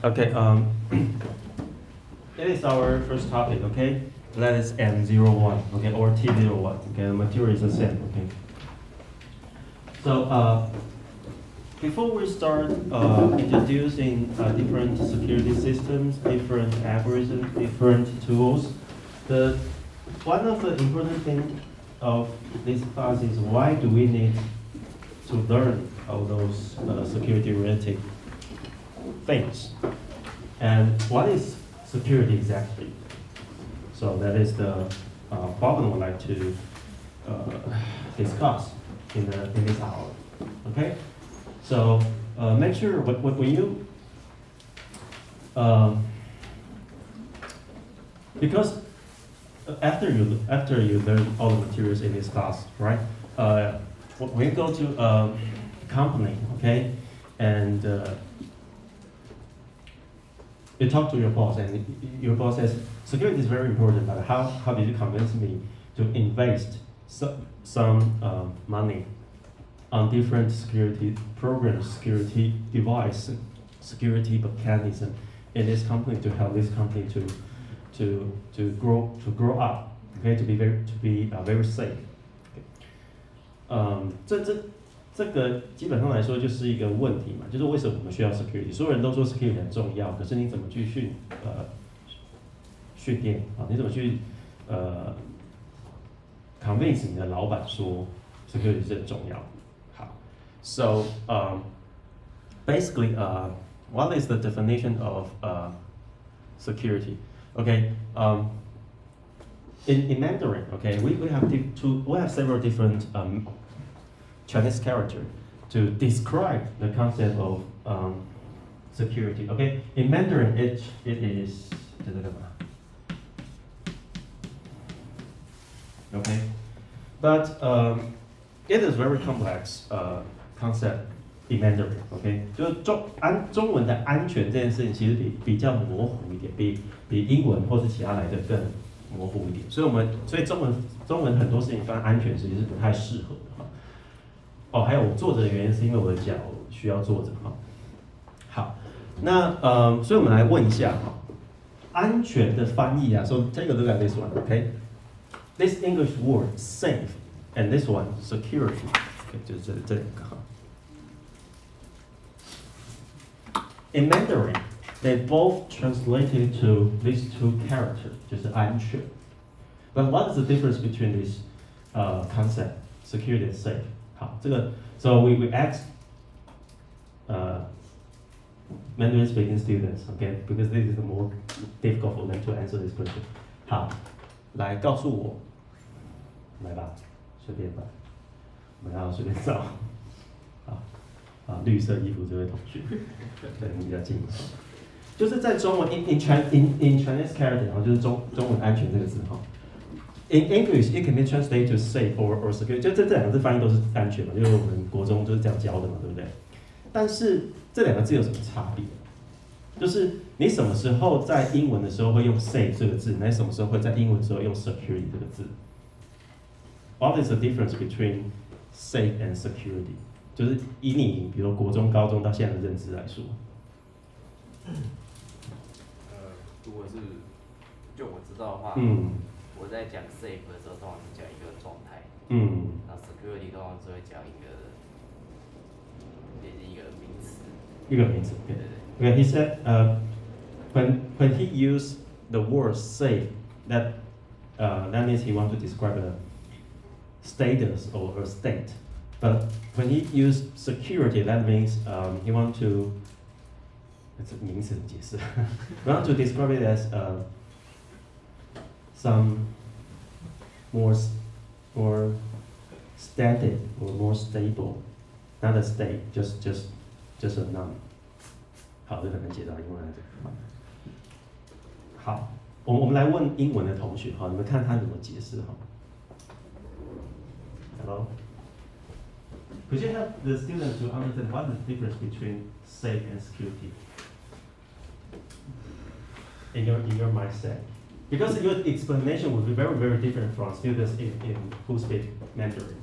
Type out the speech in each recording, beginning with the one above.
Okay, it is our first topic, okay? That is M01, okay, or T01, okay, the material is the same, okay? So, before we start introducing different security systems, different algorithms, different tools, one of the important things of this class is why do we need to learn all those security-related things, and what is security exactly? So that is the problem we'd like to discuss in this hour. Okay, so make sure when you because after you learn all the materials in this class, right? When you go to a company, okay, and you talk to your boss, and your boss says security is very important, but how did you convince me to invest some money on different security programs, security device, security mechanism in this company to help this company to grow up, okay, to be very safe. Okay. 这个基本上来说就是一个问题嘛，就是为什么我们需要 security？ 所有人都说 security 很重要，可是你怎么去训练啊？你怎么去convince 你的老板说 security 是很重要的？好 ，so basically what is the definition of security? Okay, in Mandarin, okay, we have several different Chinese character to describe the concept of security. Okay, in Mandarin it is okay, but it is very complex concept in Mandarin. Okay， 就是中文的安全这件事情其实比较模糊一点，比英文或是其他来的更模糊一点，所以中文很多事情翻安全其实是不太适合的哈。哦，还有我坐着的原因是因为我的脚需要坐着哈。好，那所以我们来问一下哈，安全的翻译啊。So take a look at this one, okay? This English word safe and this one security, okay, 就是这两个哈。In Mandarin, they both translated to these two characters, 就是安全。But what is the difference between this concept, security and safe? 好，这个 so we ask Mandarin speaking students, okay, because this is more difficult for them to answer this question. 好，来告诉我，来吧，随便吧，我们要随便找。好，绿色衣服这位同学，对你比较近。就是在中文 in Chinese character， 然后就是中文安全这个字哈。In English, it can be translated to safe or secure。就这两个字翻译都是安全嘛，因为我们国中就是这样教的嘛，对不对？但是这两个字有什么差别？就是你什么时候在英文的时候会用 safe 这个字，那什么时候会在英文的时候用 security 这个字 ？What is the difference between safe and security？ 就是以你比如国中、高中到现在的认知来说，如果是就我知道的话，我在讲 safe 的时候，通常是讲一个状态，然后 security 通常是会讲一个名词。一个名词，对对对。Okay, he said, when he used the word safe, that means he wants to describe a status or a state. But when he used security, that means he wants to. 这名词的解释。We want to describe it as some more static or more stable, not a state, just a noun. 好，这很难解到英文来着。好，我们来问英文的同学，好，你们看他怎么解释哈。Hello. Could you help the students to understand what is the difference between safe and security in your mindset? Because your explanation would be very, very different from students who speak Mandarin.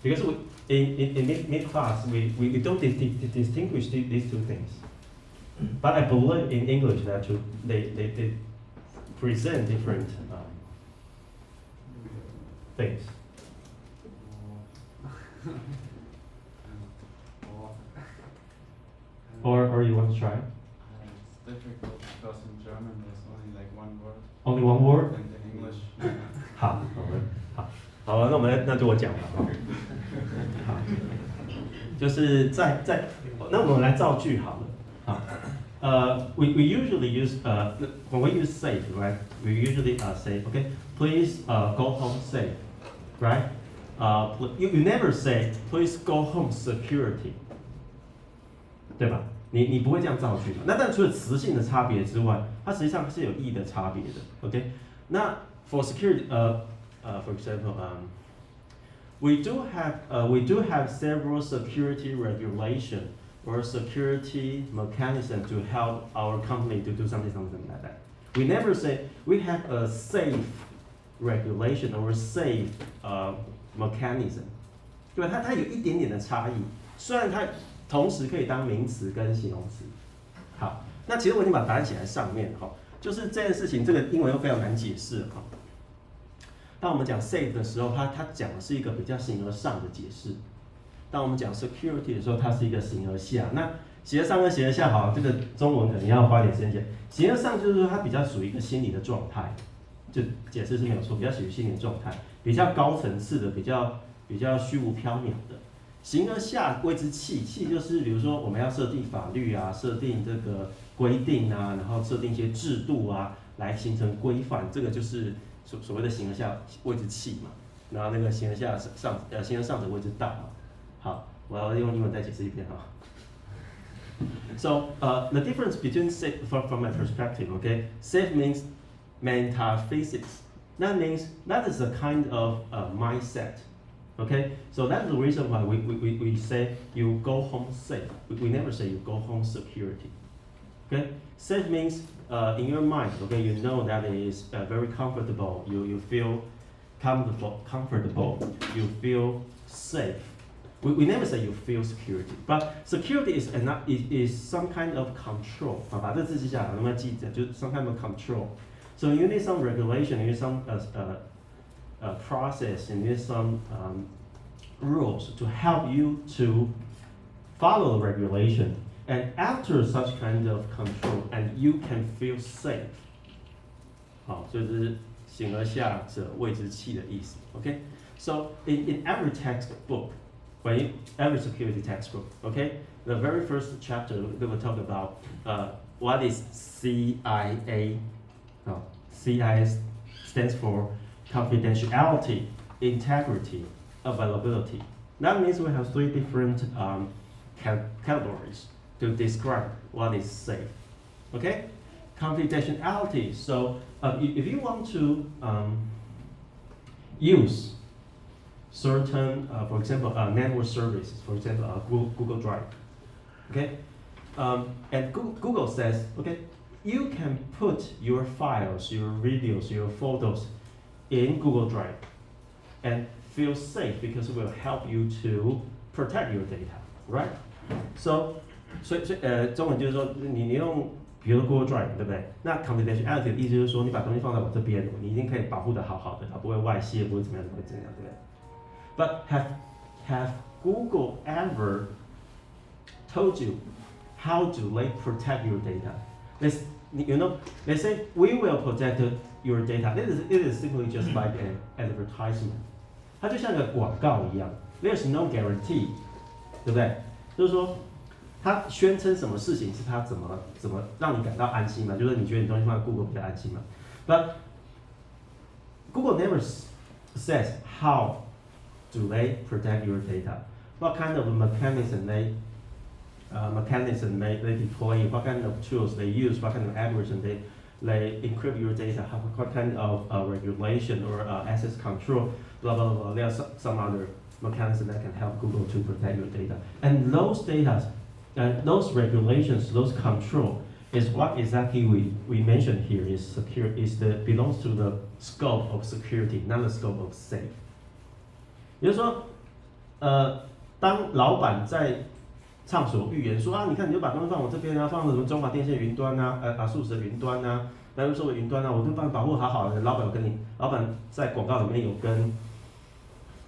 Because in mid class, we don't distinguish these two things. but I believe in English that they present different things. Or you want to try? It's difficult because in German there's only like one word. Only one word? And in English. 好，好了，那就我讲吧。好，就是那我们来造句好了。好，we usually use when we use safe, right? We usually say, okay, please go home safe, right? You never say please go home security, 对吧？你不会这样造句嘛？那但除了词性的差别之外，它实际上是有意义的差别的。OK， 那 for security, for example, we do have several security regulation or security mechanism to help our company to do something like that. We never say we have a safe regulation or safe mechanism， 对吧？它有一点点的差异，虽然它同时可以当名词跟形容词。好，那其实我已经把答案写在上面哈，就是这件事情，这个英文又非常难解释哈。当我们讲 safe 的时候，它讲的是一个比较形而上的解释；当我们讲 security 的时候，它是一个形而下。那形而上跟形而下，好，这个中文可能要花点时间解。形而上就是说它比较属于一个心理的状态，就解释是没有错，比较属于心理的状态，比较高层次的，比较虚无缥缈的。形而下谓之器，器就是比如说我们要设定法律啊，设定这个规定啊，然后设定一些制度啊，来形成规范，这个就是所谓的形而下谓之器嘛。然后那个形而下形而上者谓之道嘛。好，我要用英文再解释一遍哈。So the difference between safe from my perspective, okay, safe means metaphysics. That means that is a kind of mindset. Okay, so that's the reason why we say you go home safe. We never say you go home security. Okay, safe means in your mind, okay, you know that it is very comfortable. You feel comfortable. You feel safe. We never say you feel security, but security is some kind of control. 好，把这字记下来，能不能记着？就是 some kind of control. So you need some regulation. You need some process, and there's some rules to help you to follow the regulation. And after such kind of control, and you can feel safe. 好，这是形而下者谓之器的意思。Okay, so in every textbook, every security textbook, okay, the very first chapter they will talk about what is CIA. CIA stands for confidentiality, integrity, availability. That means we have three different categories to describe what is safe. Okay? Confidentiality. So if you want to use certain, for example, network services, for example, Google Drive. Okay? And Google says, okay, you can put your files, your videos, your photos in Google Drive and feel safe because it will help you to protect your data, right? So 中文就是说你用比如说 Google Drive 对不对？那 confidentiality 的意思就是说你把东西放在我这边，你一定可以保护得好好的，它不会外泄，不会怎么样，对不对 ？But have Google ever told you how do they protect your data? They say we will protect your data. It is simply just like an advertisement. 它就像个广告一样 ，There's no guarantee， 对不对？就是说，它宣称什么事情是它怎么让你感到安心嘛？就是你觉得你东西放在 Google 比较安心嘛 ？But Google never says how do they protect your data? What kind of mechanism they deploy? What kind of tools they use? What kind of algorithm they encrypt your data? What kind of regulation or access control? Blah blah blah. There are some other mechanisms that can help Google to protect your data. And those data, those regulations, those control is what exactly we mentioned here is secure. Belongs to the scope of security, not the scope of safe. 也就是说，当老板在畅所欲言，说啊，你看你就把东西放我这边啊，放什么中华电信云端啊，数值的云端啊，来说的云端啊，我就帮你保护好好的。老板在广告里面有跟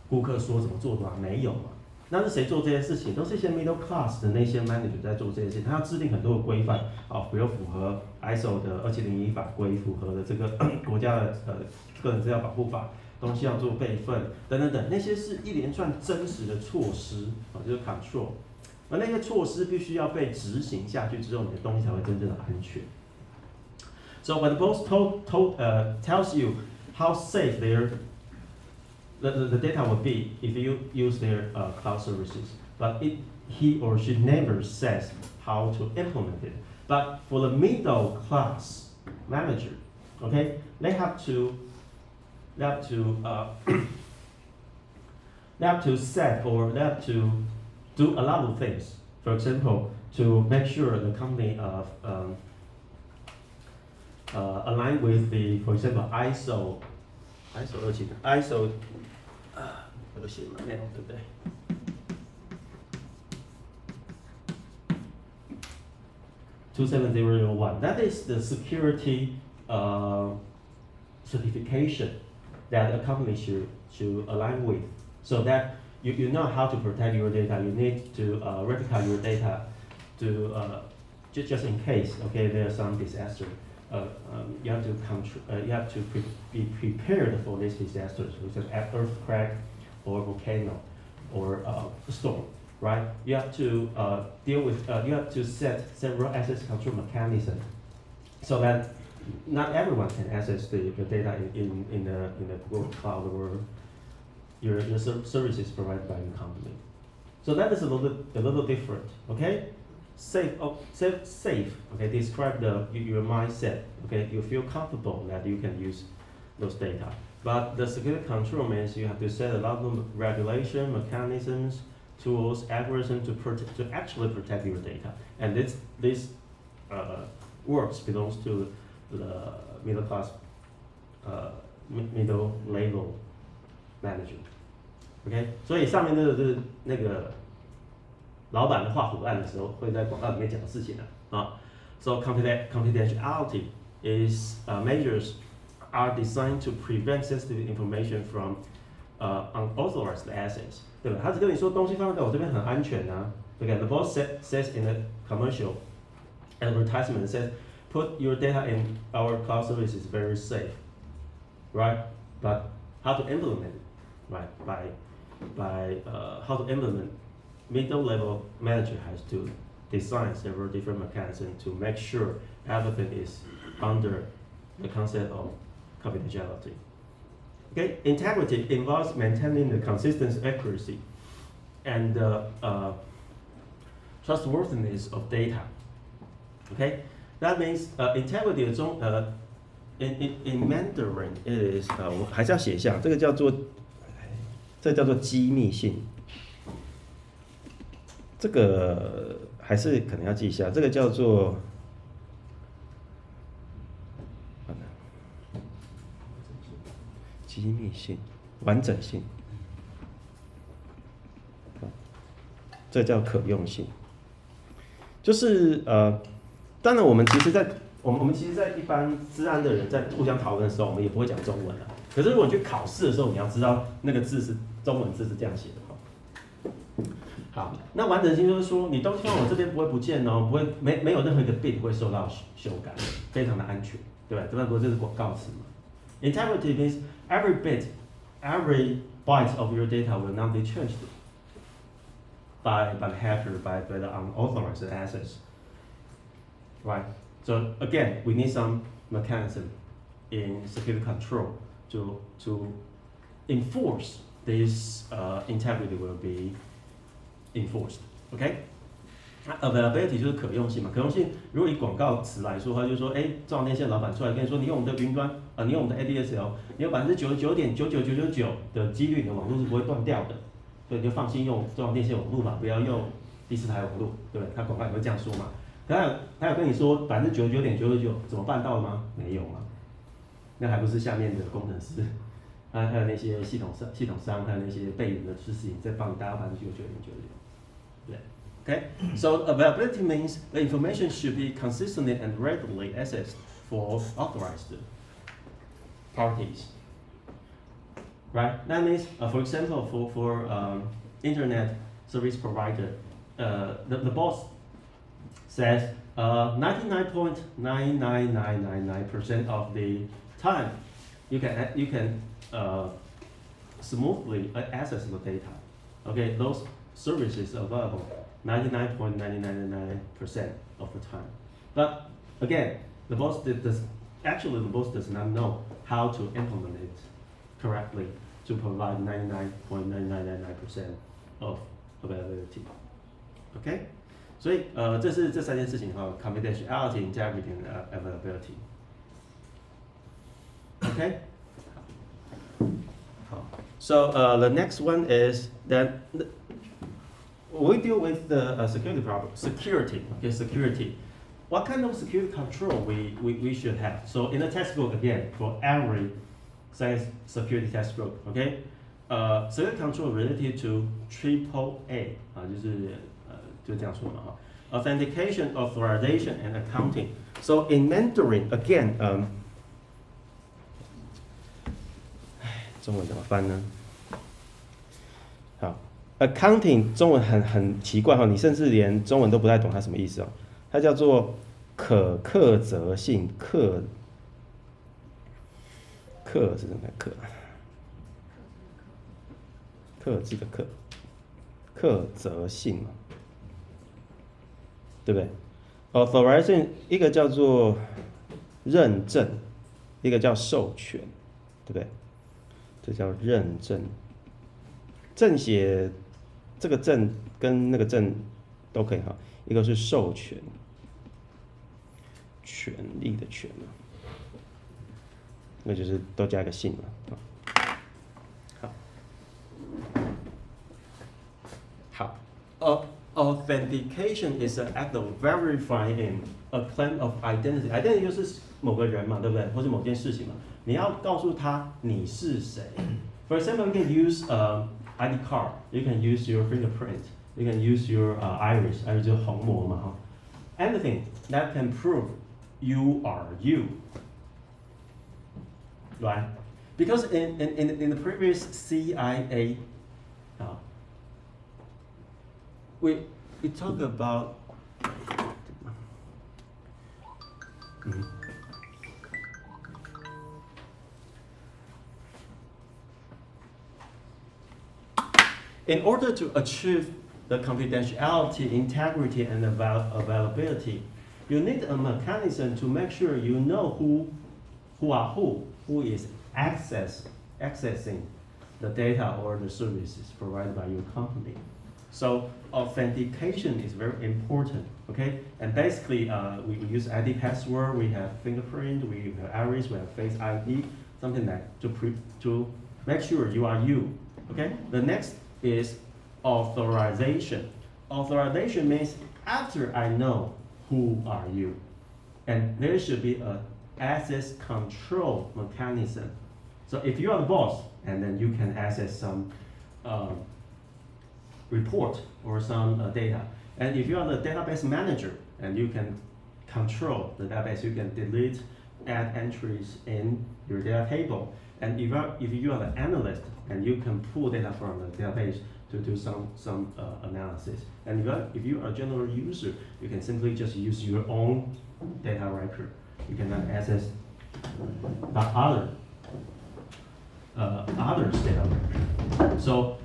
顾客说怎么做的吗？没有嘛。那是谁做这些事情？都是一些 middle class 的那些 manager 在做这些事情。他要制定很多的规范啊，比如符合 ISO 的2701法规，符合的这个国家的个人资料保护法，东西要做备份等等等，那些是一连串真实的措施啊，就是 control。而那些措施必须要被执行下去之后，你的东西才会真正的安全。So when the boss tells you how safe the data will be if you use their cloud services, but he or she never says how to implement it. But for the middle class manager, okay, they have to set or they have to do a lot of things. For example, to make sure the company align with the, for example, ISO 我都写了没有，对不对？27001. That is the security certification that a company should align with, so that you know how to protect your data. You need to replicate your data to just in case, okay, there's some disaster. You have to be prepared for these disasters, such as earthquake or volcano or storm, right? You have to deal with. You have to set several access control mechanisms so that not everyone can access the data in the Google Cloud or your services provided by your company. So that is a little different, okay? Safe. Okay, describe your mindset. Okay, you feel comfortable that you can use those data. But the security control means you have to set a lot of regulation, mechanisms, tools, algorithms to actually protect your data. And this works belongs to the middle class, middle level manager. OK， 所以上面就是那个老板的画虎烂的时候会在广告里面讲的事情啊。So confidentiality is measures are designed to prevent sensitive information from unauthorized access， 对吧？他只跟你说东西放在我这边很安全啊。Okay, the boss says in a commercial advertisement says, put your data in our cloud service is very safe, right? But how to implement it, right? By how to implement, middle level manager has to design several different mechanisms to make sure everything is under the concept of confidentiality. Okay, integrity involves maintaining the consistency, accuracy, and trustworthiness of data. Okay, that means integrity in Mandarin it is 我还是要写一下，这个叫做机密性，这个还是可能要记一下，这个叫做机密性、完整性，这叫可用性。就是当然我们其实在一般治安的人在互相讨论的时候，我们也不会讲中文了。可是如果你去考试的时候，你要知道那个字是中文字是这样写的。好，那完整性就是说，你东西放我这边不会不见哦，不会没有任何一个 bit 会受到修改，非常的安全，对吧？这不就是广告词嘛 ？Integrity means every bit, every byte of your data will not be changed by the hacker, by the unauthorized access, right? So again, we need some mechanism in security control to enforce this integrity will be enforced. OK? 那 availability 就是可用性嘛，可用性如果以广告词来说的话，就是说，中华电信老板出来跟你说，你用我们的云端你用我们的 ADSL， 你有99.99999%的几率，你的网络是不会断掉的，所以你就放心用中华电信网络嘛，不要用第四台网络，对不对？他广告也会这样说嘛。他有跟你说99.999%怎么办到吗？没有嘛，那还不是下面的工程师，还有那些系统商，还有那些备援的事情在帮你达到99.999%，对。Okay, so availability means the information should be consistently and readily accessed for authorized parties. Right? That means, for example, for internet service provider, the boss says 99.99999% of the time you can smoothly access the data. Okay, those services available 99.999% of the time. But again, the boss does not know how to implement it correctly to provide 99.9999% of availability. Okay, 所以这是这三件事情哈 ，confidentiality, integrity, and availability. Okay. So the next one is that we deal with the security problem. Security, okay, security. What kind of security control we should have? So in the textbook, again, for every science security textbook, okay, security control related to AAA 就这样说嘛哈 authentication, authorization, and accounting. So in Mandarin, again, 中文怎么翻呢？好 ，accounting 中文很奇怪哈，你甚至连中文都不太懂它什么意思哦。它叫做可克责性克是什么克？克制的克，克责性嘛，对不对 ？authorization 一个叫做认证，一个叫授权，对不对？这叫认证。正写这个证跟那个证都可以哈，一个是授权，权利的权嘛，那就是都加一个姓嘛。好，authentication is an act of verifying a claim of identity. Identity 就是某个人嘛，对不对？或是某件事情嘛，你要告诉他你是谁。For example, you can use ID card. You can use your fingerprint. You can use your iris. Iris 就是虹膜嘛，哈。Anything that can prove you are you, right? Because in the previous CIA, we talk about in order to achieve the confidentiality, integrity, and availability, you need a mechanism to make sure you know who is accessing the data or the services provided by your company. So authentication is very important, okay? And basically, we use ID password, we have fingerprint, we have iris, we have face ID, something like to make sure you are you, okay? The next is authorization. Authorization means after I know who are you, and there should be an access control mechanism. So if you are the boss, and then you can access some report or some data. And if you are the database manager, and you can control the database, you can delete, add entries in your data table. And if you are the analyst, and you can pull data from the database to do some analysis. And if you are a general user, you can simply just use your own data record. You cannot access the others' data record. So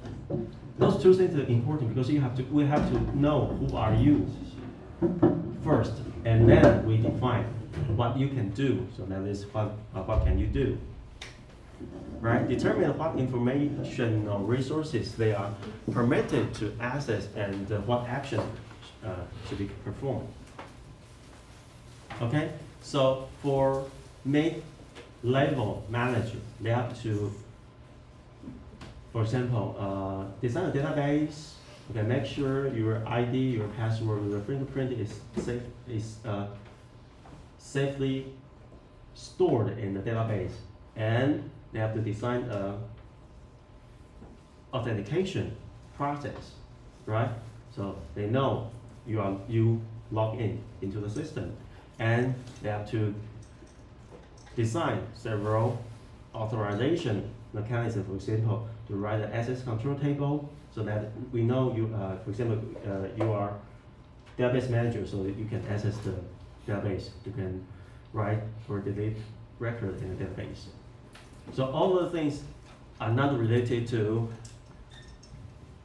those two things are important because we have to know who are you first, and then we define what you can do. So that is what can you do. Right? Determine what information or resources they are permitted to access and what action should be performed. Okay? So for mid-level manager, they have to, for example, design a database. Okay, make sure your ID, your password, your fingerprint is safely stored in the database, and they have to design a authentication process, right? So they know you log into the system, and they have to design several authorization mechanisms. For example, to write an access control table so that we know you, for example, you are database manager, so that you can access the database. You can write or delete record in the database. So all of the things are not related to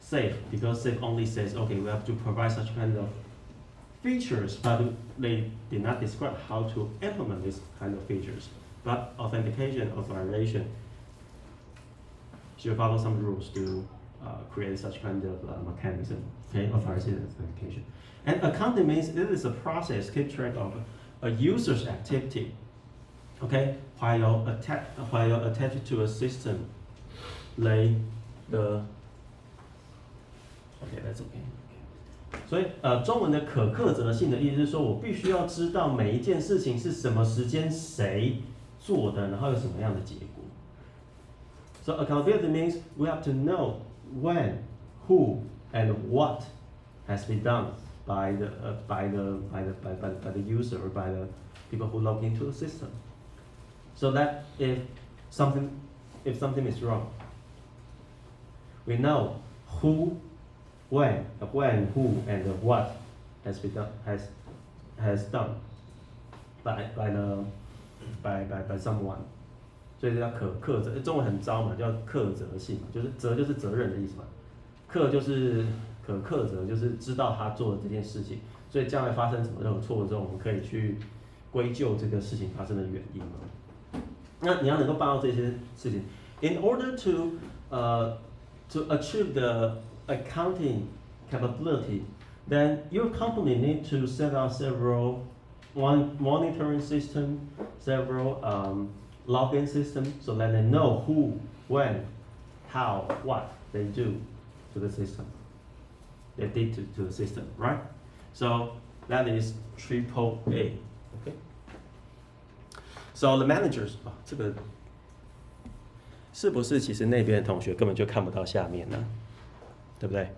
safe, because safe only says, okay, we have to provide such kind of features, but they did not describe how to implement this kind of features. But authentication, authorization should follow some rules to create such kind of mechanism, okay, authorization authentication. And accounting means it is a process, keep track of a user's activity, okay, while you're attached to a system, like the Okay, that's okay. 所以中文的可克责性的意思是说，我必须要知道每一件事情是什么时间谁做的，然后有什么样的结果。So accountability means we have to know when, who, and what has been done by the user or by the people who log into the system. So that if something is wrong, we know who, when, who, and what has been done has done by someone. 所以叫克责，中文很糟嘛，叫克责性嘛，就是责就是责任的意思嘛，克就是可克责，就是知道他做的这件事情，所以将来发生什么任何错误之后，我们可以去归咎这个事情发生的原因嘛。那你要能够办到这些事情 ，in order to achieve the accounting capability, then your company need to set up several monitoring system, several login system, so that they know who, when, how, what they do to the system. They did to the system, right? So that is AAA. Okay. So the managers, 这个是不是其实那边的同学根本就看不到下面呢？对不对？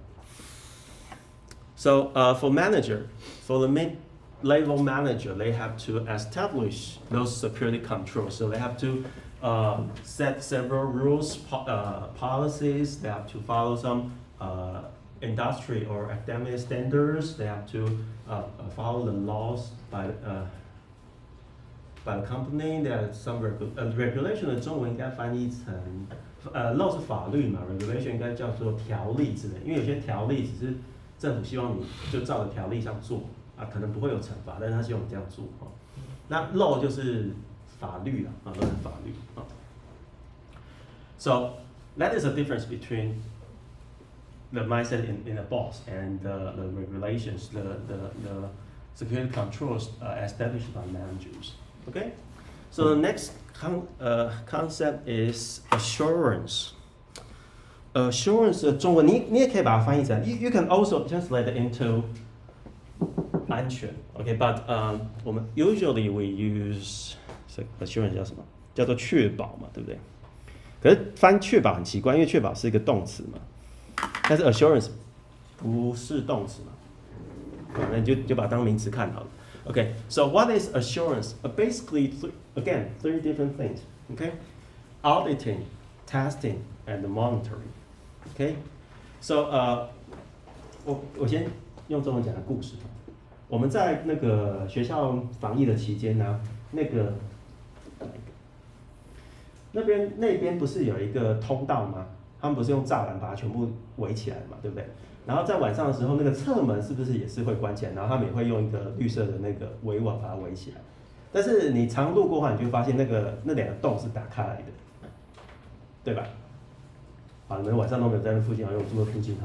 So for manager, for the mid-level manager, they have to establish those security controls. So they have to set several rules, policies. They have to follow some industry or academic standards. They have to follow the laws by the company. There are some regulation 的中文应该翻译成law 是法律嘛 ，regulation 应该叫做条例之类，因为有些条例只是政府希望你就照着条例上做啊，可能不会有惩罚，但是他希望你这样做啊。那 law 就是法律啦，啊，都是法律啊。So that is a difference between the mindset in the boss and the regulations, the security controls established by managers. Okay, so the next concept is assurance. Assurance 的中文你也可以把它翻译成 you can also translate it into 安全 ，OK， but 我们 usually we use assurance 叫什么？叫做确保嘛，对不对？可是翻确保很奇怪，因为确保是一个动词嘛，但是 assurance 不是动词嘛，那你就把它当名词看好了。Okay, so what is assurance? Basically, again, three different things. Okay, auditing, testing, and monitoring. Okay, so 我先用中文讲个故事。我们在那个学校防疫的期间呢，那边不是有一个通道吗？他们不是用栅栏把它全部围起来嘛，对不对？然后在晚上的时候，那个侧门是不是也是会关起来？然后他们也会用一个绿色的那个围网把它围起来。但是你常路过的话，你就会发现那两个洞是打开来的，对吧？好，你们晚上都没有在那附近，因为我住在附近哈。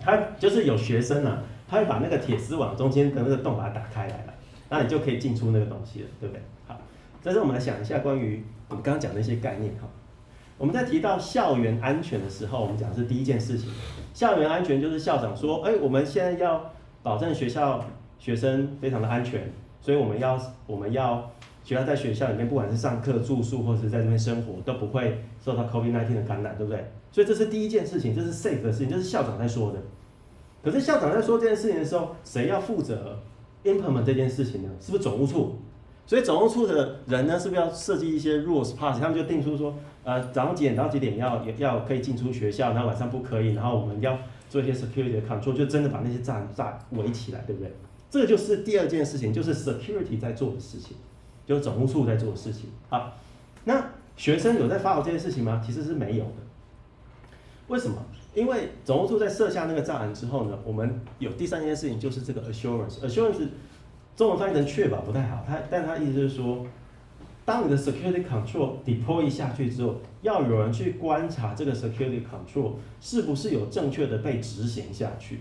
他就是有学生啊，他会把那个铁丝网中间的那个洞把它打开来了，那你就可以进出那个东西了，对不对？好，但是我们来想一下关于我们刚刚讲的一些概念哈。我们在提到校园安全的时候，我们讲的是第一件事情。校园安全就是校长说，我们现在要保证学生非常的安全，所以我们要学校在学校里面，不管是上课、住宿或者是在这边生活，都不会受到 COVID-19 的感染，对不对？所以这是第一件事情，这是 safe 的事情，这是校长在说的。可是校长在说这件事情的时候，谁要负责 implement 这件事情呢？是不是总务处？所以总务处的人呢，是不是要设计一些 rules policy？他们就定出说，早上几点到几点要可以进出学校，然后晚上不可以，然后我们要做一些 security 的 control， 就真的把那些栅围起来，对不对？这个就是第二件事情，就是 security 在做的事情，就是总务处在做的事情。好，那学生有在 follow 这件事情吗？其实是没有的。为什么？因为总务处在设下那个栅栏之后呢，我们有第三件事情，就是这个 assurance。assurance 中文翻译成确保不太好，但它意思就是说，当你的 security control deploy 下去之后，要有人去观察这个 security control 是不是有正确的被执行下去，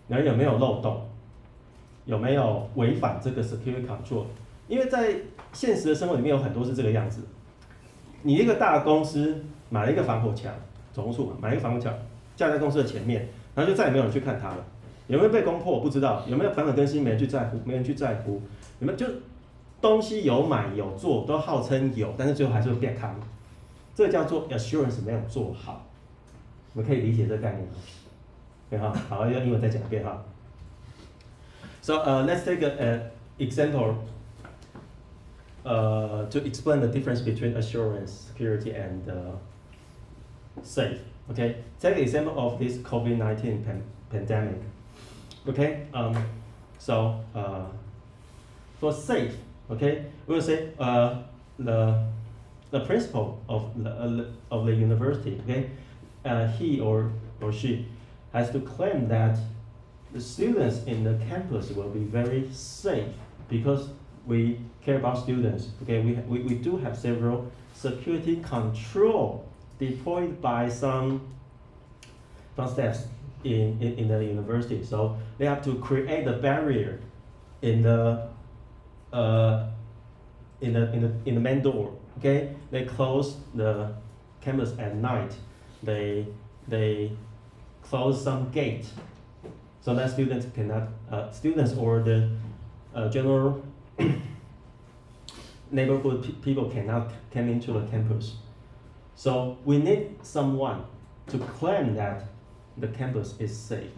然后有没有漏洞，有没有违反这个 security control。因为在现实的生活里面有很多是这个样子，你一个大的公司买了一个防火墙，总务处嘛，买一个防火墙架在公司的前面，然后就再也没有人去看它了。有没有被攻破？我不知道。有没有版本更新？没人去在乎，没人去在乎。有没有就东西有买有做，都号称有，但是最后还是会变康。这个叫做 assurance 没有做好。我们可以理解这个概念吗？对哈，好，用英文再讲一遍哈。So let's take an example to explain the difference between assurance, security, and safe. Okay, take an example of this COVID-19 pandemic. Okay, so for safe, okay, we'll say the principal of the university, okay, he or she has to claim that the students in the campus will be very safe because we care about students. Okay, we do have several security control deployed by some staffs in the university. So they have to create a barrier in the main door. Okay, they close the campus at night. They close some gate so that students cannot students or the general neighborhood people cannot come into the campus. So we need someone to claim that the campus is safe.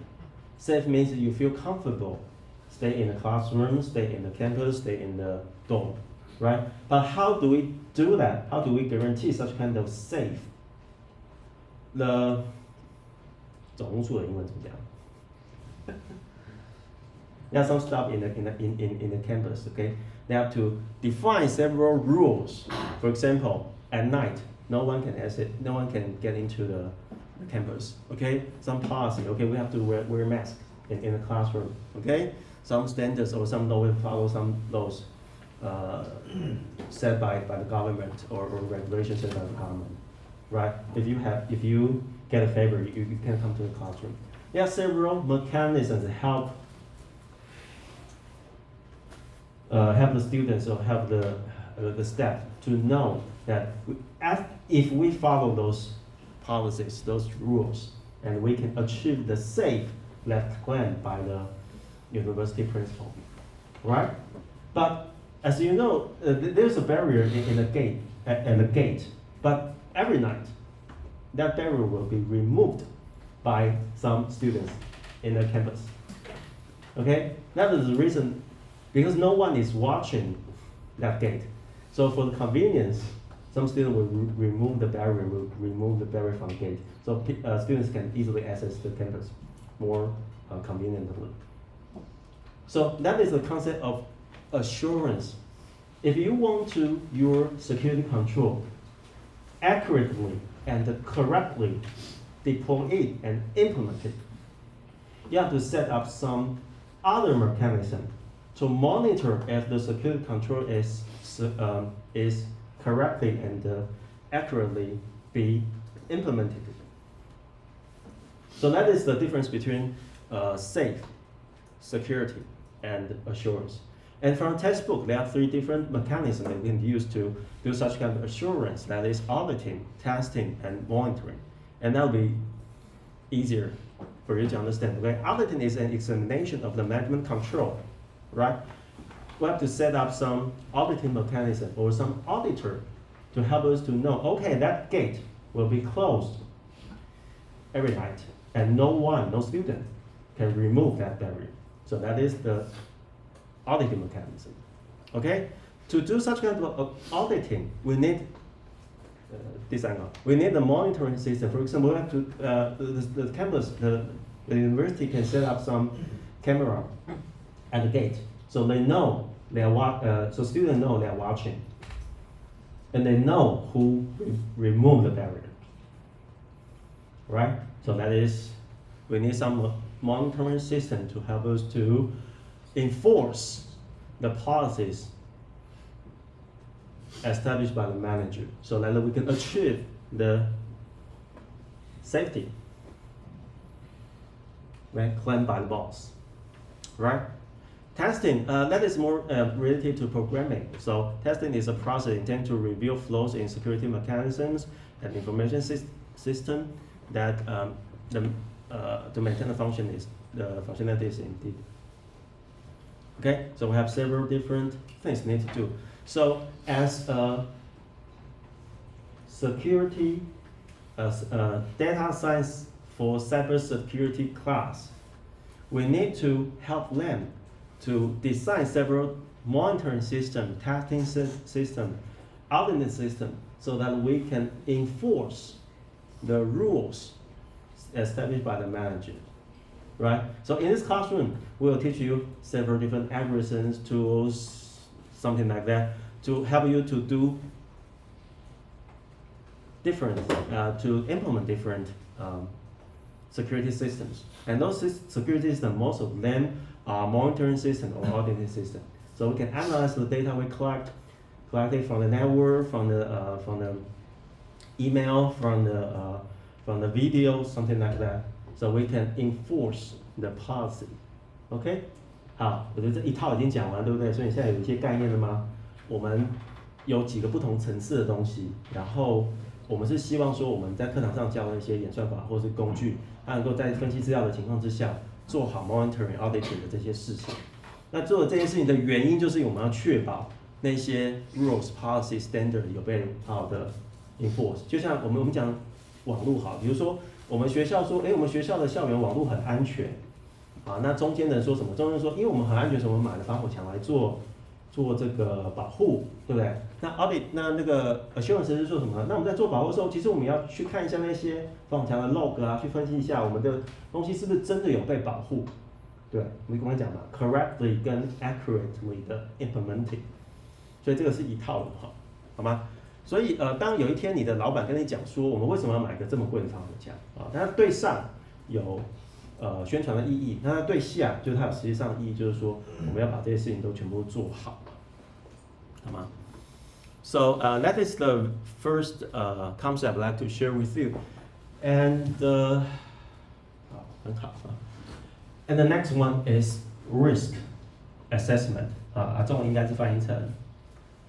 Safe means you feel comfortable. Stay in the classroom, stay in the campus, stay in the dorm, right? But how do we do that? How do we guarantee such kind of safe? The 总务处的英文怎么讲？There are some stuff in the campus, okay? They have to define several rules. For example, at night, no one can exit, no one can get into the campus, okay? Some policy, okay, we have to wear masks in the classroom, okay? Some standards or some law will follow some laws set by the government or regulations set by the government, right? If you get a favor, you can come to the classroom. There are several mechanisms to help the students or help the staff to know that if we follow those policies, those rules, and we can achieve the safe left claimed by the university principal, right? But as you know, there's a barrier in the gate, at the gate. But every night, that barrier will be removed by some students in the campus. Okay, that is the reason, because no one is watching that gate. So for the convenience, some students will remove the barrier, from the gate, so students can easily access the campus more conveniently. So that is the concept of assurance. If you want to your security control accurately and correctly deploy it and implement it, you have to set up some other mechanism to monitor if the security control is correctly and accurately be implemented. So that is the difference between safe, security, and assurance. And from textbook, there are 3 different mechanisms that we can use to do such kind of assurance. That is auditing, testing, and monitoring. And that will be easier for you to understand. Okay? Auditing is an examination of the management control, right? We have to set up some auditing mechanism or some auditor to help us to know, okay, that gate will be closed every night, and no student can remove that barrier. So that is the auditing mechanism. Okay? To do such kind of auditing, we need this angle. We need the monitoring system. For example, we have to the campus, the university can set up some camera at the gate, so they know they are so students know they are watching, and they know who removed the barrier. Right? So that is, we need some monitoring system to help us to enforce the policies established by the manager, so that we can achieve the safety, right, claimed by the boss, right? Testing, that is more related to programming. So testing is a process intended to review flaws in security mechanisms and information system that to maintain the functionality is indeed. Okay, so we have several different things we need to do. So as a security, data science for cybersecurity class, we need to help them to design several monitoring system, testing system, auditing system, so that we can enforce the rules established by the manager, right? So in this classroom, we'll teach you several different algorithms, tools, something like that, to help you to do different, to implement different security systems. And those security systems, most of them are monitoring system or auditing system. So we can analyze the data we collect it from the network, from the email, from the video, something like that. So we can enforce the policy. Okay? 好，我觉得这一套已经讲完，对不对？所以你现在有一些概念了吗？我们有几个不同层次的东西，然后我们是希望说我们在课堂上教的一些演算法或是工具，它能够在分析资料的情况之下，做好 monitoring、auditing 的这些事情。那做这件事情的原因，就是我们要确保那些 rules、policy、standard 有被好的 enforce。就像我们讲网络好，比如说我们学校说，我们学校的校园网络很安全。啊，那中间人说什么？中间人说，因为我们很安全，所以我们买了防火墙来做这个保护，对不对？那 audit 那个 assurance 是说什么？那我们在做保护的时候，其实我们要去看一下那些防火墙的 log 啊，去分析一下我们的东西是不是真的有被保护。对，我们刚才讲嘛 ，correctly 跟 accurately 的 implementing， 所以这个是一套的哈，好吗？所以当有一天你的老板跟你讲说，我们为什么要买一个这么贵的防火墙啊？它对上有宣传的意义，那它对下就是它有实际上的意义，就是说我们要把这些事情都全部做好，好吗 ？So that is the first concept I'd like to share with you, and 很好啊。And the next one is risk assessment 中文应该是翻译成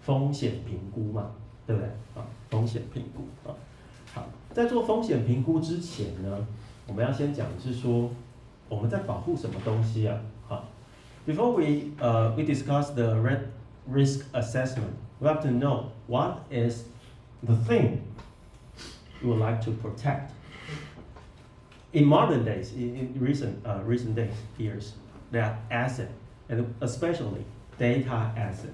风险评估嘛，对不对？风险评估好，在做风险评估之前呢，我们要先讲的是说我们在保护什么东西啊？好 ，Before we discuss the risk assessment, we have to know what is the thing you would like to protect. In modern days, in recent years, they are asset, and especially data asset.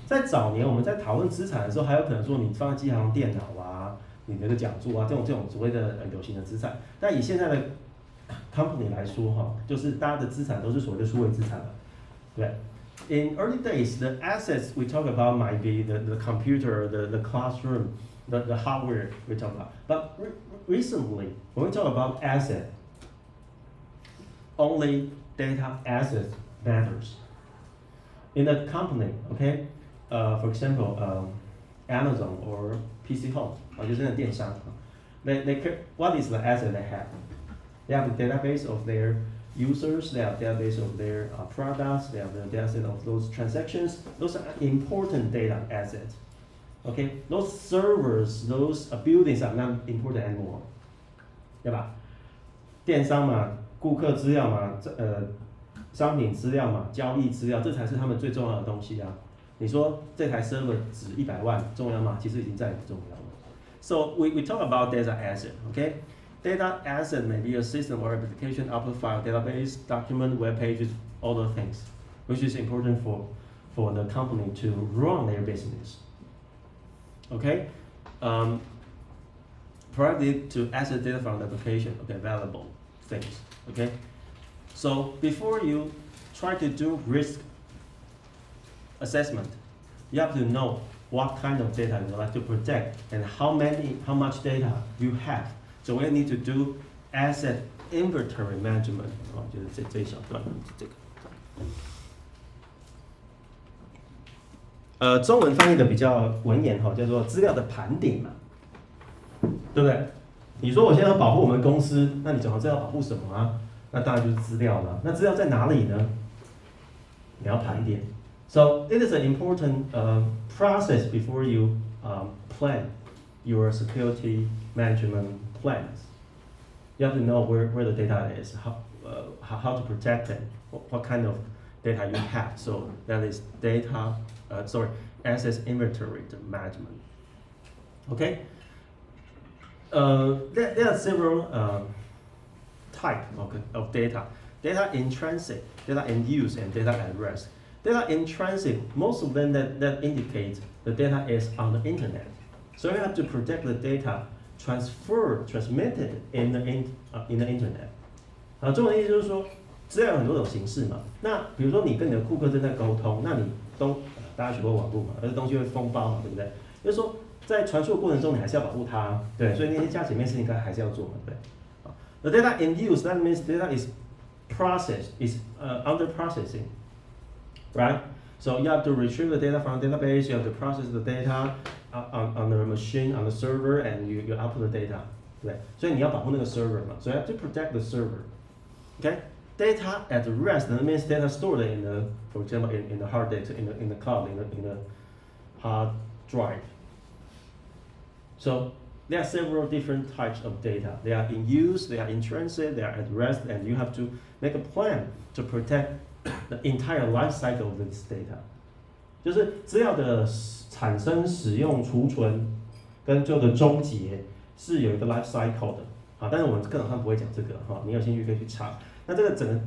在早年我们在讨论资产的时候，还有可能说你放在机行电脑啊，你那个讲座啊，这种所谓的流行的资产。但以现在的 company 来说哈，就是大家的资产都是所谓的数位资产了，对。In early days, the assets we talk about might be the computer, the classroom, the hardware we talk about. But recently, when we talk about asset, only data assets matters. In a company, okay, for example, Amazon or PC Home, 就是那电商 they care, what is the asset they have? They have the database of their users, they have database of their products, they have the database of those transactions. Those are important data assets. Okay, those servers, those buildings are not important anymore. 对吧？电商嘛，顾客资料嘛，商品资料嘛，交易资料，这才是他们最重要的东西啊。你说这台 server 值100万重要吗？其实已经再也不重要了。So we talk about data asset, okay? data asset may be a system or application, upload file, database, document, web pages, all those things, which is important for the company to run their business. Okay, provided to access data from the application, okay, available things. Okay, so before you try to do risk assessment, you have to know what kind of data you would like to protect and how much data you have. So we need to do asset inventory management. 哦，就是这一小段是这个。中文翻译的比较文言哈，叫做资料的盘点嘛，对不对？你说我现在要保护我们公司，那你总要知道保护什么啊？那当然就是资料了。那资料在哪里呢？你要盘点。So it is an important process before you plan your security management plans. You have to know where the data is, how to protect it, what kind of data you have. So that is asset inventory management. Okay. There are several types of data. Data in transit, data in use, and data at rest. Data in transit, most of them that indicate the data is on the internet. So you have to protect the data transmitted in the internet. 中文的意思就是说，资料有很多种形式嘛。那比如说你跟你的顾客正在沟通，那你大家学过网络嘛，而且东西会封包嘛，对不对？就是说在传输的过程中，你还是要保护它，对，所以那些加前面事情应该还是要做嘛，对。The data in use, that means data is processed, is under processing. Right? So you have to retrieve the data from the database, you have to process the data on the machine, on the server, and you output the data. 对，所以你要保护那个 server 嘛， so you have to protect the server. Okay? Data at rest, that means data stored in the, for example, in the hard data, in the cloud, in the hard drive. So there are several different types of data. They are in use, they are in transit, they are at rest, and you have to make a plan to protect the entire life cycle of this data. 就是资料的产生、使用、储存跟最后的终结是有一个 life cycle 的，好，但是我们课堂上不会讲这个，哈，你有兴趣可以去查。那这个整个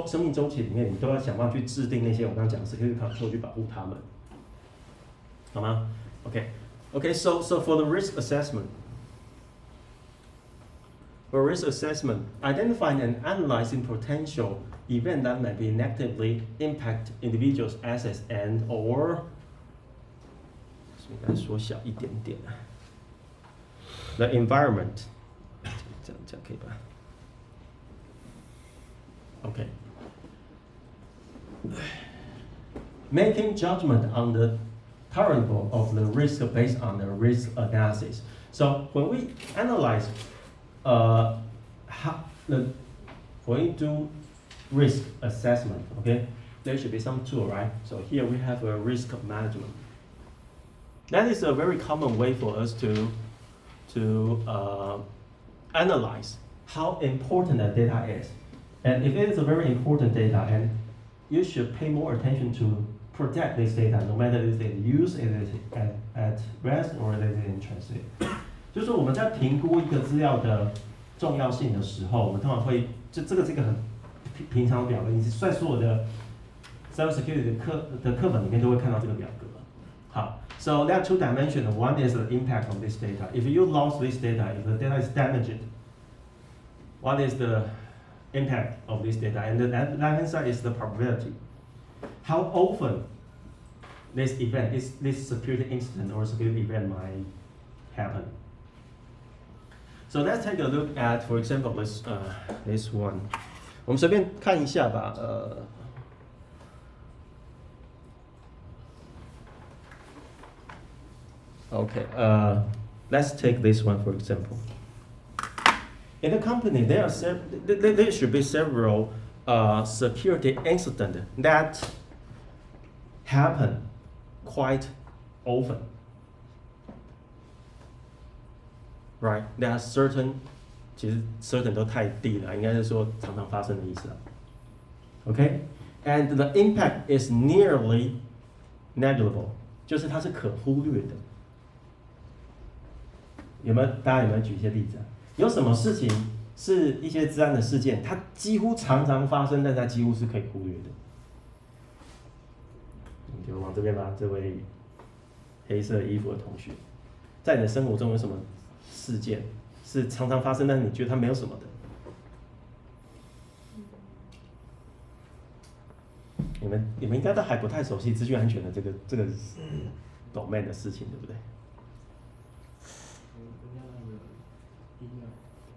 生命周期里面，你都要想办法去制定那些我刚刚讲的 security control 去保护它们，好吗 ？Okay, so for the risk assessment. For risk assessment, identifying and analyzing potential event that may be negatively impact individuals' assets and or 应该缩小一点点 the environment 这样可以吧 OK making judgment on the tolerable of the risk based on the risk analysis. So when we analyze when we do risk assessment, okay, there should be some tool, right? So here we have a risk management. That is a very common way for us to analyze how important that data is. And if it is a very important data, and you should pay more attention to protect this data, no matter if it's in use, it is at rest, or it is in transit. 就是说我们在评估一个资料的重要性的时候，我们通常会这个是一个很平常的表格，你在所有的 Cybersecurity 的课本里面都会看到这个表格。好 ，So there are two dimensions. One is the impact of this data. If you lost this data, if the data is damaged, what is the impact of this data? And the left-hand side is the probability. How often this event, this security incident or security event might happen. So let's take a look at, for example, this one. 我们随便看一下吧。Okay. Let's take this one for example. In a company, there should be several security incidents that happen quite often. Right? There are certain, 其实 certain 都太低了，应该是说常常发生的意思了。Okay? And the impact is nearly negligible， 就是它是可忽略的。大家有没有举一些例子啊？有什么事情是一些治安的事件，它几乎常常发生，但它几乎是可以忽略的。你就往这边吧，这位黑色衣服的同学，在你的生活中有什么事件是常常发生，但是你觉得它没有什么的？你们应该都还不太熟悉资讯安全的这个domain的事情，对不对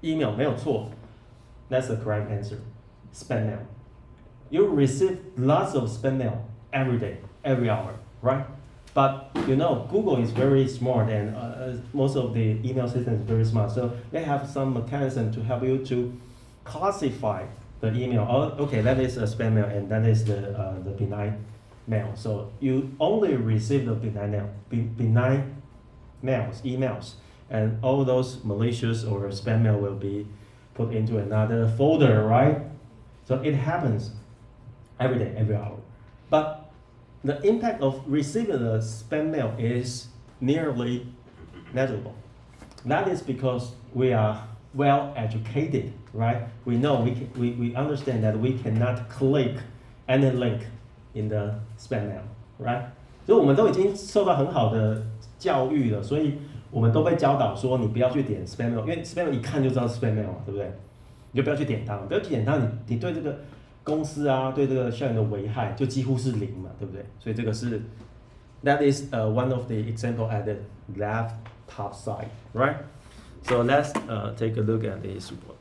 ？email 没有错 ，that's the correct answer. Spam mail. You receive lots of spam mail every day, every hour, right? But you know, Google is very smart, and most of the email system is very smart. So they have some mechanism to help you to classify the email. Oh, okay, that is a spam mail, and that is the benign mail. So you only receive the benign emails, and all those malicious or spam mail will be put into another folder, right? So it happens every day, every hour. But the impact of receiving the spam mail is nearly negligible. That is because we are well educated, right? We know we understand that we cannot click any link in the spam mail, right? 所以我们都已经受到很好的教育了，所以我们都被教导说你不要去点 spam mail， 因为 spam mail 一看就知道是 spam mail 嘛，对不对？你就不要去点它，不要去点它，你对这个公司啊，对这个校园的危害就几乎是零嘛，对不对？所以这个是 that is one of the example at the left top side, right? So let's take a look at this one.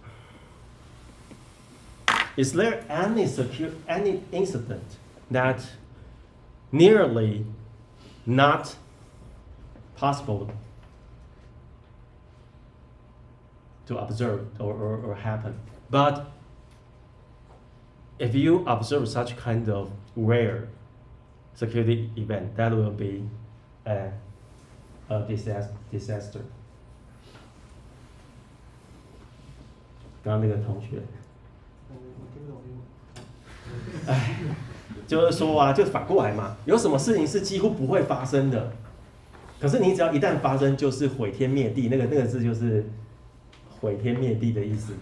Is there any incident that nearly not possible to observe or happen, but if you observe such kind of rare security event, that will be a disaster. 刚刚那个同学，哎，就是说啊，就反过来嘛，有什么事情是几乎不会发生的，可是你只要一旦发生，就是毁天灭地，那个字就是毁天灭地的意思嘛。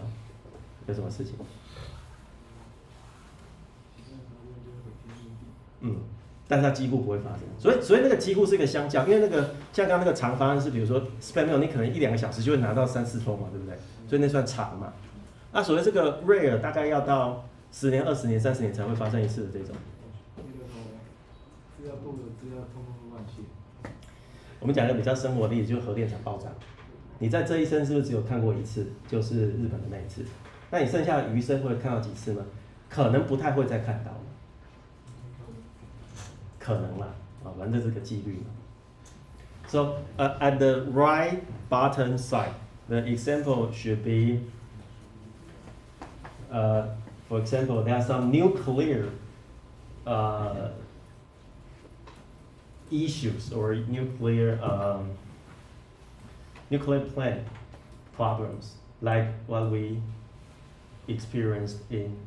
有什么事情？但是它几乎不会发生，所以那个几乎是一个相较，因为那个像刚刚那个长方案是，比如说 spam mail， 你可能1-2个小时就会拿到3-4封嘛，对不对？所以那算长嘛。那所谓这个 rare 大概要到10年、20年、30年才会发生一次的这种。资料部的资料通通乱写。我们讲一个比较生活的例子，就是核电厂爆炸。你在这一生是不是只有看过一次，就是日本的那一次？那你剩下的余生会看到几次呢？可能不太会再看到了。可能啦，反正这是个几率嘛。So at the right bottom side, the example should be, for example, there are some nuclear issues or nuclear plant problems, like what we experienced in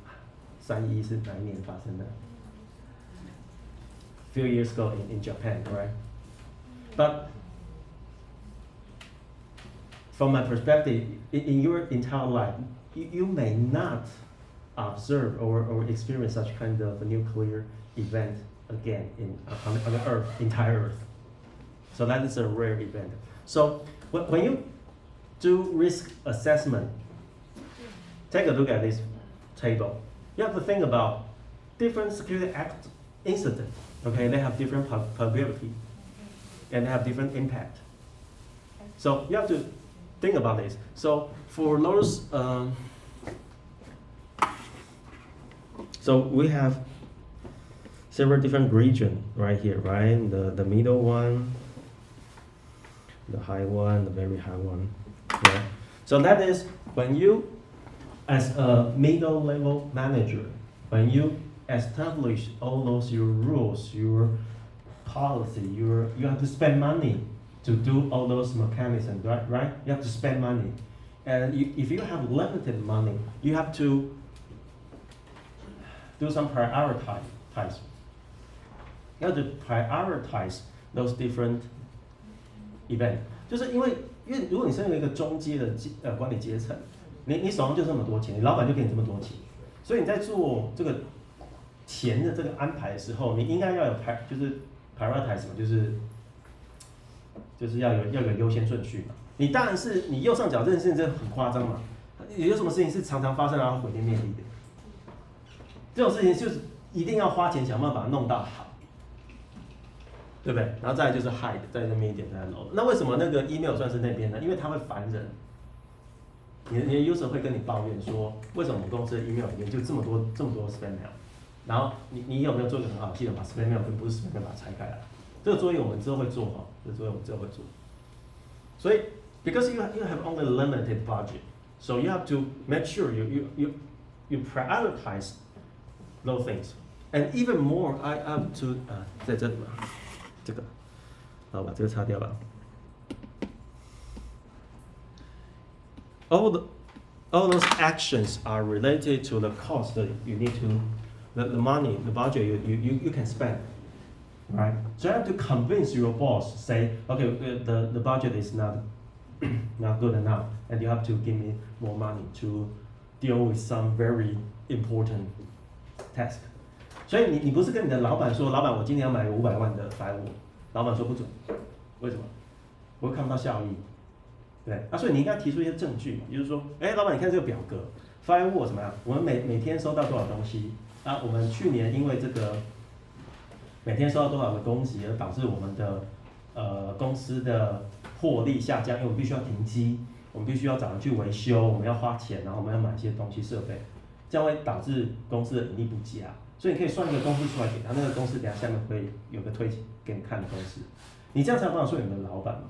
3.1是哪一年发生的？ Few years ago in Japan, right? But from my perspective, in your entire life, you may not observe or experience such kind of a nuclear event again on the Earth, entire Earth. So that is a rare event. So when you do risk assessment, take a look at this table. You have to think about different security incidents. Okay, they have different probability, and they have different impact. So you have to think about this. So for those, so we have several different regions right here, right? The middle one, the high one, the very high one. Yeah. So that is when you, as a middle level manager, when you establish all those your rules, your policy, you have to spend money to do all those mechanisms, right? You have to spend money, and if you have limited money, you have to do some prioritize. You have to prioritize those different events. 就是因为因为如果你身为一个中阶的管理阶层，你手上就这么多钱，你老板就给你这么多钱，所以你在做这个钱的这个安排的时候，你应该要有就是 prioritize 嘛，就是要有优先顺序嘛。你当然是你右上角这件事情真的很夸张嘛，有什么事情是常常发生然后毁天灭地的？这种事情就是一定要花钱想办法把它弄到好，对不对？然后再来就是 hide 在这边一点，在 low。那为什么那个 email 算是那边呢？因为它会烦人。你的 user 会跟你抱怨说，为什么我们公司的 email 里面就这么多 spam mail？ 然后你有没有做一个很好的系统，把 spam mail 跟不是 spam mail 把它拆开来？这个作业我们之后会做哈，这个作业我们之后会做。所以 because you have only limited budget, so you have to make sure you prioritize those things. And even more, I have to 在这里嘛，这个，好，把这个擦掉吧。All those actions are related to the cost that you need to, the money, the budget you can spend, right? So you have to convince your boss, say, okay, the budget is not good enough, and you have to give me more money to deal with some very important task. 所以你不是跟你的老板说，老板我今年要买500万的firewall，老板说不准，为什么？我会看不到效益。对，所以你应该提出一些证据，就是说，老板，你看这个表格 ，firewall 怎么样？我们每天收到多少东西？我们去年因为这个每天收到多少的攻击，而导致我们的公司的获利下降，因为我们必须要停机，我们必须要找人去维修，我们要花钱，然后我们要买一些东西设备，这样会导致公司的盈利不佳。所以你可以算一个公式出来给他，那个公式等下面会有个推给你看的公式，你这样才有办法说你的老板嘛。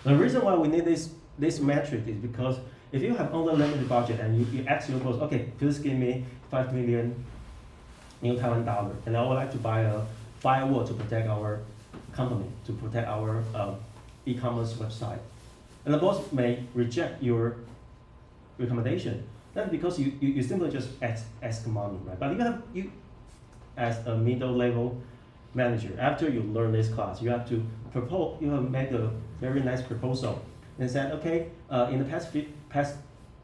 The reason why we need this metric is because if you have only limited budget and you ask your boss, okay, please give me 5 million new Taiwan dollar, and I would like to buy a firewall to protect our company, to protect our e-commerce website. And the boss may reject your recommendation. That's because you simply just ask money, right? But you as a middle level manager, after you learn this class, you have to propose. You have made a very nice proposal and said, okay, in the past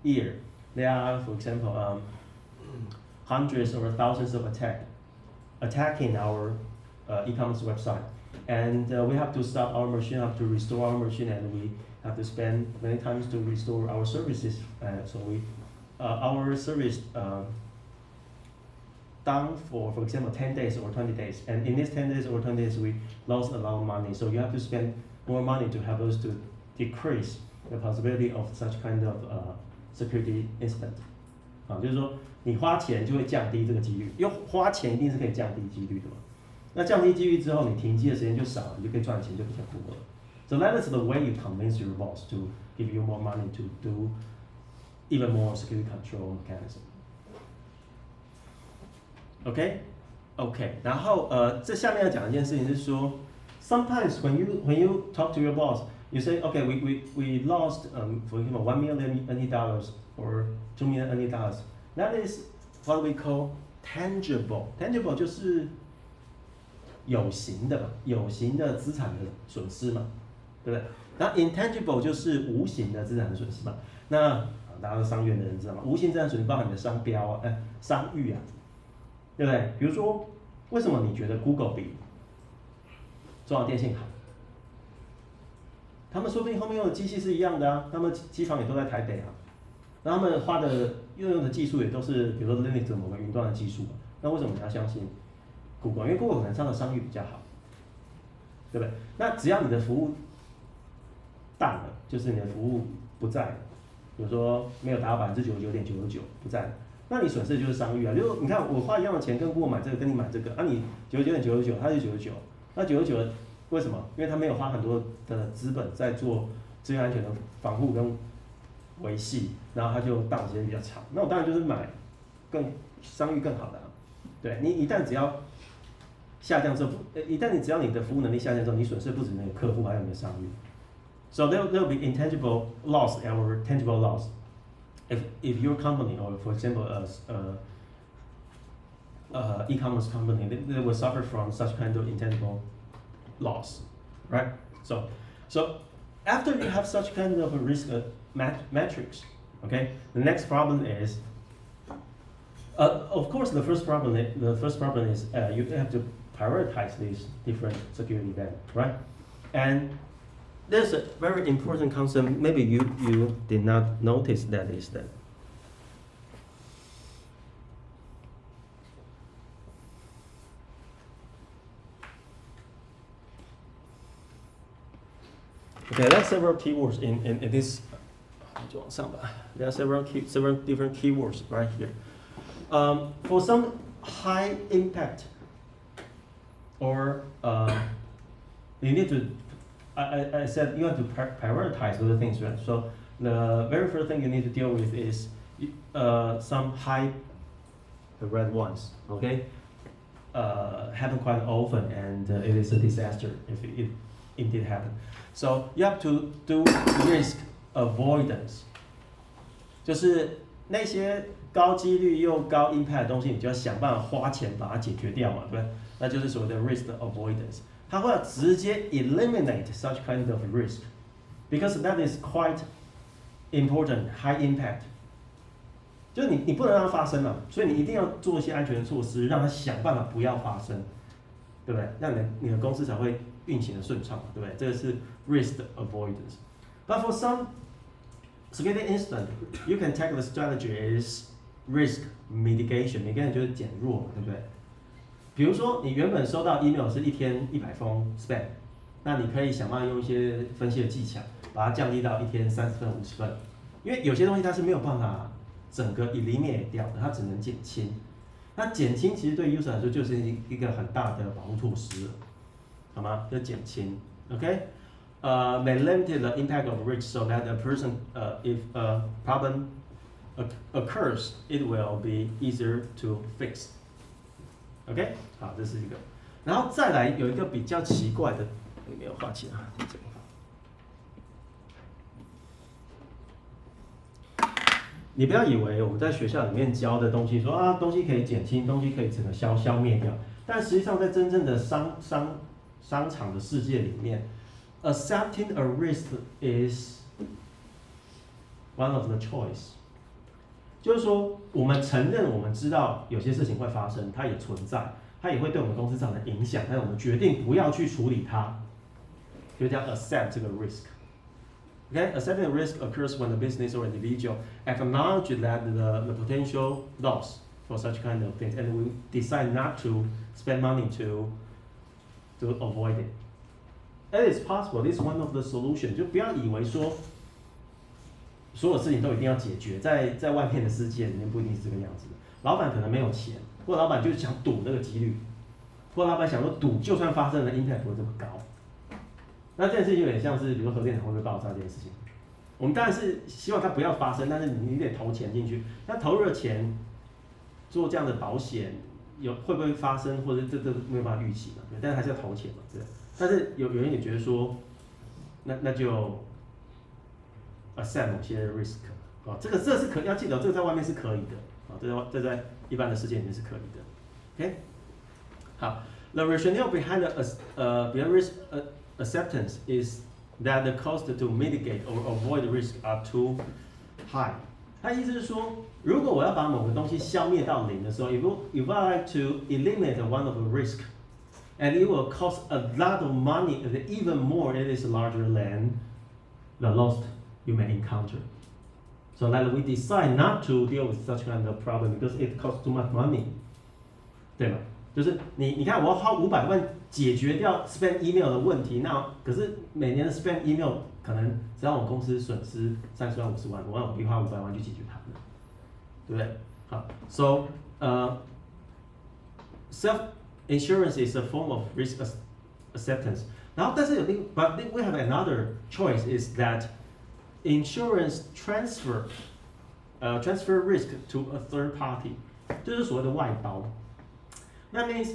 year, there are, for example, hundreds or thousands of attacking our e-commerce website, and we have to stop our machine, have to restore our machine, and we have to spend many times to restore our services. So our service down for example 10 days or 20 days, and in these 10 days or 20 days we lost a lot of money, so you have to spend more money to help us to decrease the possibility of such kind of security incident. 就是说你花钱就会降低这个几率，因为花钱一定是可以降低几率的嘛。那降低几率之后，你停机的时间就少了，你就可以赚钱就比较多了。So that is the way you convince your boss to give you more money to do even more security control mechanism. Okay, 然后这下面要讲一件事情是说 ，sometimes when you talk to your boss, you say, okay, we lost for example $1 million NT dollars or $2 million NT dollars. That is what we call tangible. Tangible 就是有形的资产的损失嘛，对不对？那 intangible 就是无形的资产的损失嘛。那大家都商院的人知道吗？无形资产损失包含你的商标啊、商誉啊。对不对？比如说，为什么你觉得 Google 比中华电信好？他们说不定后面用的机器是一样的啊，他们机房也都在台北啊，那他们花的用的技术也都是，比如说 Linux 某个云端的技术啊，那为什么你要相信 Google？ 因为 Google 可能它的商誉比较好，对不对？那只要你的服务淡了，就是你的服务不在了，比如说没有达到99.99%不在了。那你损失的就是商誉啊！就是你看，我花一样的钱跟Google买这个，跟你买这个，你99.99%，它就99，那99为什么？因为它没有花很多的资本在做资源安全的防护跟维系，然后它就当时间比较长。那我当然就是买商誉更好的啊。对，你一旦只要下降之后，一旦只要你的服务能力下降之后，你损失不止你的客户，还有你的商誉。So there will be intangible loss or tangible loss. If your company, or for example, e-commerce company, they will suffer from such kind of intangible loss, right? So after you have such kind of a risk matrix, okay, the next problem is, of course, the first problem is you have to prioritize these different security events, right? And there's a very important concept. Maybe you did not notice that is that. Okay, there are several keywords in this. There are several different keywords right here. For some high impact, or you need to, I said you have to prioritize those things, right? So the very first thing you need to deal with is some high, the red ones, okay? Happen quite often, and it is a disaster if it indeed happen. So you have to do risk avoidance， 就是那些高几率又高 impact 的东西，你就要想办法花钱把它解决掉嘛，对不对？那就是所谓的 risk avoidance。它会要直接 eliminate such kind of risk because that is quite important, high impact。就是你不能让它发生嘛，所以你一定要做一些安全措施，让它想办法不要发生，对不对？让你的公司才会运行的顺畅嘛，对不对？这个是 risk avoidance。But for some security incident, you can take the strategy is risk mitigation。每个人就是减弱嘛，对不对？比如说你原本收到 email 是一天100封 spam， 那你可以想办法用一些分析的技巧，把它降低到一天30份、50份，因为有些东西它是没有办法整个 eliminate 掉的，它只能减轻。那减轻其实对 user 来说就是一个很大的保护措施了，好吗？就减轻 ，OK？ may limit the impact of risk so that a person, if a problem occurs, it will be easier to fix. OK， 好，这是一个。然后再来有一个比较奇怪的，没有画起来，这里。你不要以为我们在学校里面教的东西说啊，东西可以减轻，东西可以整个消灭掉，但实际上在真正的商场的世界里面 ，accepting a risk is one of the choice。就是说，我们承认我们知道有些事情会发生，它也存在，它也会对我们公司造成影响，但是我们决定不要去处理它，就叫 accept 这个 risk。Okay, accepting a risk occurs when the business or individual acknowledge that the potential loss for such kind of things, and we decide not to spend money to avoid it. It is possible. This is one of the solutions. 就不要以为说所有事情都一定要解决，在外面的世界里面不一定是这个样子的。老板可能没有钱，或者老板就是想赌那个几率，或者老板想说赌就算发生了 impact 不会这么高。那这件事情有点像是，比如说核电厂会不会爆炸这件事情，我们当然是希望它不要发生，但是你得投钱进去。那投入了钱做这样的保险，会不会发生，或者这没有办法预期嘛？对，但是还是要投钱嘛，对。但是有人也觉得说，那就 accept 某些 risk 啊，这是要记得，这个在外面是可以的啊，这在一般的世界里面是可以的。OK， 好 ，the rationale behind the risk acceptance is that the cost to mitigate or avoid risk are too high。他意思是说，如果我要把某个东西消灭到0的时候 if I like to eliminate one of the risk, and it will cost a lot of money, and even more it is larger than the loss you may encounter. So that we decide not to deal with such kind of problem because it costs too much money， 对吗？就是你看，我要花500万解决掉 spam email 的问题，那可是每年的 spam email 可能只让我公司损失30万、50万，我可以花500万去解决它们，对不对？好 ，so self insurance is a form of risk acceptance。然后，但是but we have another choice is that insurance transfer risk to a third party， 就是所谓的外包。That means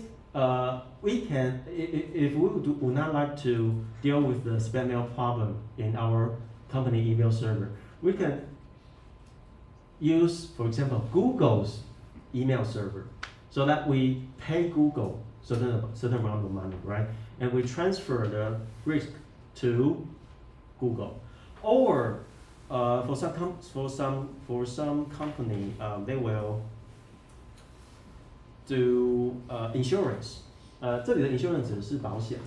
we can, if we would not like to deal with the spam mail problem in our company email server, we can use, for example, Google's email server, so that we pay Google certain amount of money, right? And we transfer the risk to Google, or for some company they will do insurance. 这里的 insurance 指的是保险。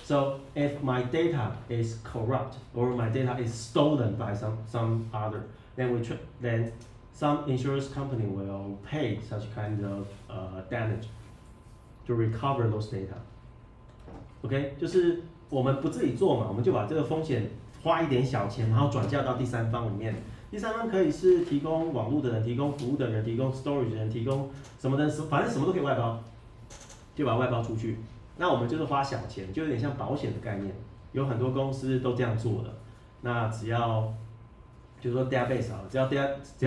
So if my data is corrupt or my data is stolen by some other, then some insurance company will pay such kind of damage to recover those data. OK， 就是我们不自己做嘛，我们就把这个风险花一点小钱，然后转嫁到第三方里面。第三方可以是提供网络的人、提供服务的人、提供 storage 的人、提供什么的，反正什么都可以外包，就把它外包出去。那我们就是花小钱，就有点像保险的概念，有很多公司都这样做的。那只要就是说 database 好了，只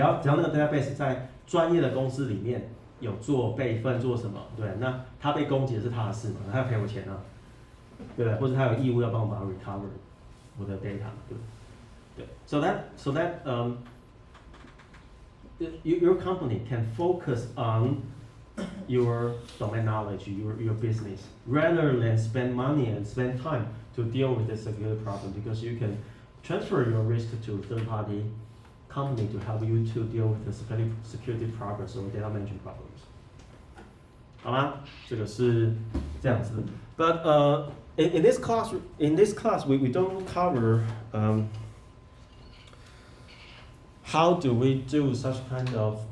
要那个 database 在专业的公司里面有做备份做什么，对，那他被攻击是他的事嘛，他要赔我钱啊，对不对？或者他有义务要帮我把它 recover 我的 data， 对。So that your company can focus on your domain knowledge, your business, rather than spend money and spend time to deal with the security problem, because you can transfer your risk to third-party company to help you to deal with the security problems or data management problems. 好吗？这个是这样子。But in this class, we don't cover how do we do such kind of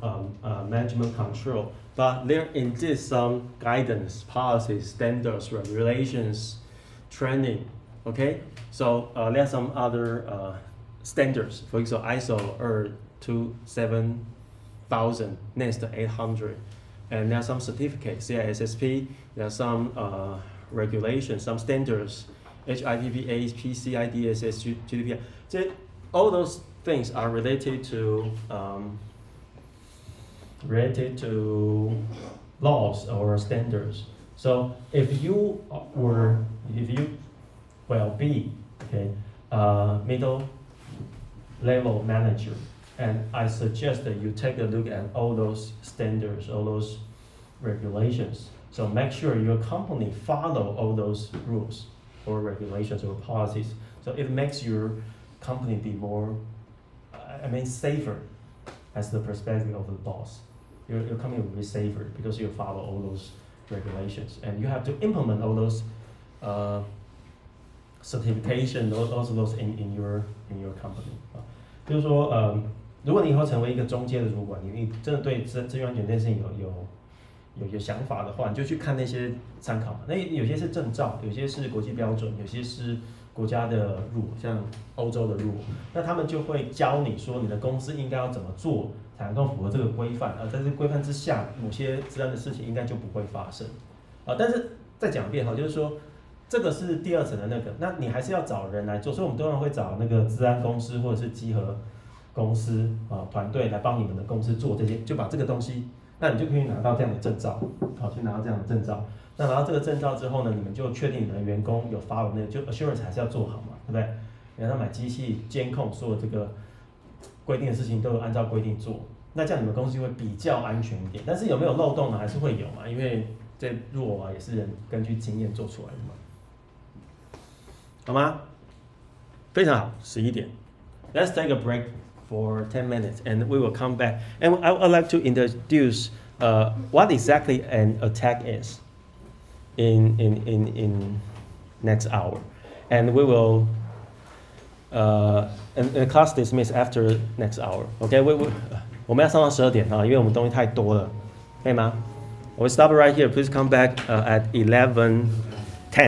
management control. But there indeed some guidance, policies, standards, regulations, training. Okay, so there are some other standards. For example, ISO 27000, NIST 800, and there are some certificates, CISSP. There are some regulations, some standards, HIPAA, PCI DSS, GDPR. All those things are related to laws or standards. So if you be middle level manager, and I suggest that you take a look at all those standards, all those regulations. So make sure your company follow all those rules or regulations or policies. So it makes your company be more, safer as the perspective of the boss. Your company will be safer because you follow all those regulations, and you have to implement all those certification, also those in your company. 就是说，如果你以后成为一个中阶的主管，你真的对资源安全这件事情有想法的话，你就去看那些参考嘛。那有些是证照，有些是国际标准，有些是国家的 rule， 像欧洲的 rule， 那他们就会教你说你的公司应该要怎么做才能够符合这个规范，在这个规范之下，某些治安的事情应该就不会发生。但是再讲一遍哈，就是说这个是第二层的那个，那你还是要找人来做，所以我们通常会找那个治安公司或者是稽核公司团队来帮你们的公司做这些，就把这个东西，那你就可以拿到这样的证照，好，去拿到这样的证照。那拿到这个证照之后呢，你们就确定你们的员工有 follow 那个，就 assurance 还是要做好嘛，对不对？你让他买机器监控，所有这个规定的事情都有按照规定做，那这样你们公司会比较安全一点。但是有没有漏洞呢？还是会有嘛，因为这 rule 也是人根据经验做出来的嘛，好吗？非常好，11点。Let's take a break for 10 minutes, and we will come back. And I would like to introduce what exactly an attack is in next hour, and we will and class dismiss after next hour. Okay, 我们要上到12点啊，因为我们东西太多了，可以吗？ We stop right here. Please come back at 11.